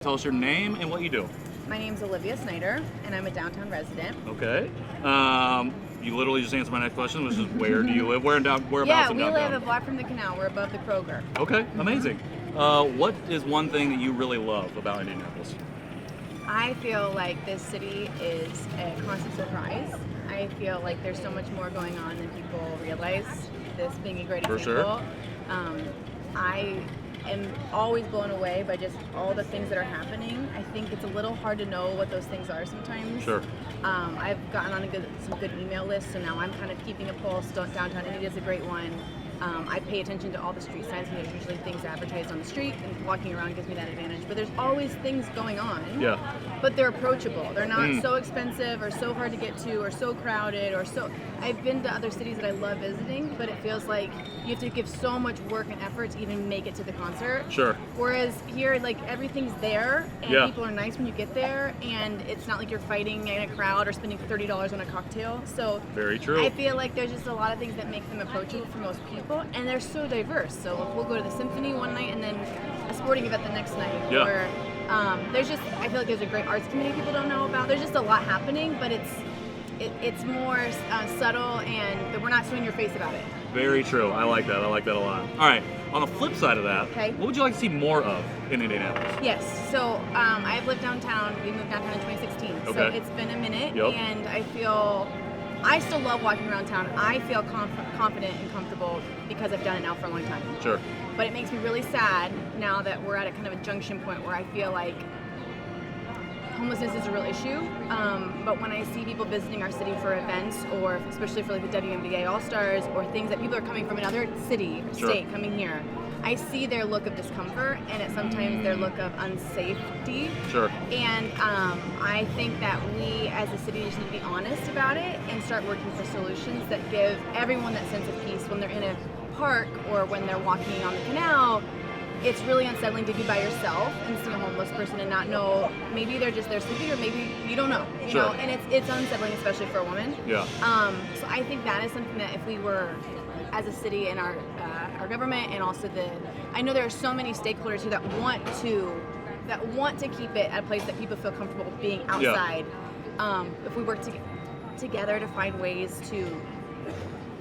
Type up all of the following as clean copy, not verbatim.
Tell us your name and what you do. My name's Olivia Snyder, and I'm a downtown resident. Okay. You literally just answered my next question, which is where do you live? Whereabouts in downtown? Yeah, we live a block from the canal. We're above the Kroger. Okay, amazing. What is one thing that you really love about Indianapolis? I feel like this city is a constant surprise. I feel like there's so much more going on than people realize. This being a great example. Sure. I am always blown away by just all the things that are happening. I think it's a little hard to know what those things are sometimes. Sure. I've gotten on some good email lists, so now I'm kind of keeping a pulse. Downtown Indy is a great one. I pay attention to all the street signs, and there's usually things advertised on the street, and walking around gives me that advantage. But there's always things going on. Yeah. But they're approachable. They're not so expensive or so hard to get to or so crowded or so. I've been to other cities that I love visiting, but it feels like you have to give so much work and effort to even make it to the concert. Sure. Whereas here, like, everything's there, and Yeah. people are nice when you get there, and it's not like you're fighting in a crowd or spending $30 on a cocktail. So Very true. I feel like there's just a lot of things that make them approachable for most people, and they're so diverse. So we'll go to the symphony one night and then a sporting event the next night. Yeah. Or there's just, I feel like there's a great arts community people don't know about. There's just a lot happening, but it's more subtle, and we're not showing your face about it. Very true. I like that. I like that a lot. All right. On the flip side of that, Okay. what would you like to see more of in Indianapolis? Yes, so I've lived downtown. We moved downtown in 2016, so Okay. it's been a minute, Yep. and I still love walking around town. I feel confident and comfortable because I've done it now for a long time. Sure. But it makes me really sad now that we're at a kind of a junction point where I feel like homelessness is a real issue. But when I see people visiting our city for events, or especially for like the WNBA All-Stars, or things that people are coming from another city or Sure. state coming here, I see their look of discomfort, and it's sometimes their look of unsafety. Sure. And I think that we as a city just need to be honest about it and start working for solutions that give everyone that sense of peace when they're in a park or when they're walking on the canal. It's really unsettling to be by yourself and see a homeless person and not know, maybe they're just there sleeping, or maybe you don't know. You Sure. know? And it's unsettling, especially for a woman. Yeah. So I think that is something that if we were, as a city and our government, and also I know there are so many stakeholders here that want to keep it at a place that people feel comfortable being outside. If we work together to find ways to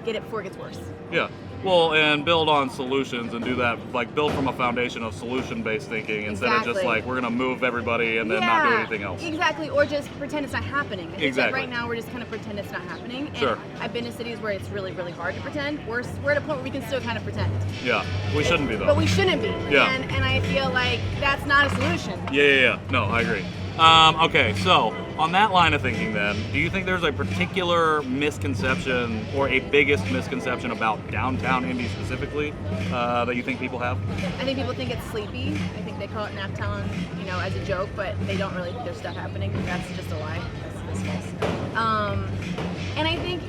get it before it gets worse. Yeah. Well, and build on solutions and do that, like build from a foundation of solution-based thinking instead of just Exactly. like, we're going to move everybody and then not do anything else. Exactly, or just pretend it's not happening. I think Exactly. that right now we're just kind of pretend it's not happening. And Sure. I've been to cities where it's really, really hard to pretend. We're at a point where we can still kind of pretend. Yeah. We shouldn't be, though. But we shouldn't be. Yeah. And I feel like that's not a solution. Yeah. No, I agree. Okay, so on that line of thinking then, do you think there's a particular misconception or a biggest misconception about downtown Indy specifically that you think people have? I think people think it's sleepy. I think they call it nap town, as a joke, but they don't really think there's stuff happening. That's just a lie. That's false. And I think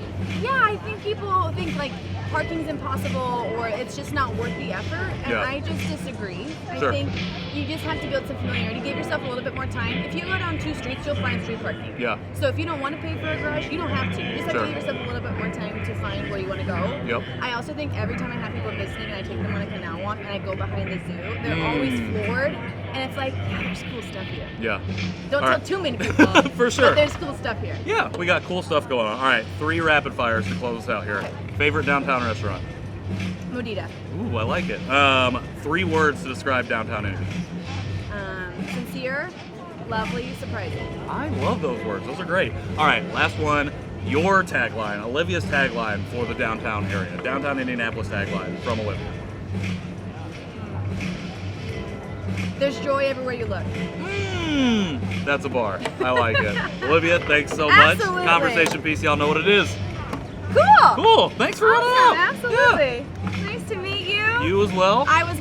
people think like parking's impossible, or it's just not worth the effort, and Yeah. I just disagree. Sure. I think you just have to build some familiarity, give yourself a little bit more time. If you go down 2 streets, you'll find street parking. Yeah. So if you don't want to pay for a garage, you don't have to. You just have Sure. to give yourself a little bit more time to find where you want to go. Yep. I also think every time I have people visiting and I take them on a canal walk and I go behind the zoo, they're always floored, and it's like, yeah, there's cool stuff here. Yeah. Don't All tell right. too many people. For sure. But there's cool stuff here. Yeah, we got cool stuff going on. All right, 3 rapid fires to close us out here. Okay. Favorite downtown restaurant? Modita. Ooh, I like it. 3 words to describe downtown Indy. Sincere, lovely, surprising. I love those words. Those are great. All right, last one. Your tagline, Olivia's tagline for the downtown area. Downtown Indianapolis tagline from Olivia. There's joy everywhere you look. That's a bar. I like it. Olivia, thanks so much. Absolutely. Conversation piece, y'all know what it is. Cool. Cool. Thanks for running out. Awesome. Absolutely. Nice to meet you. You as well. I was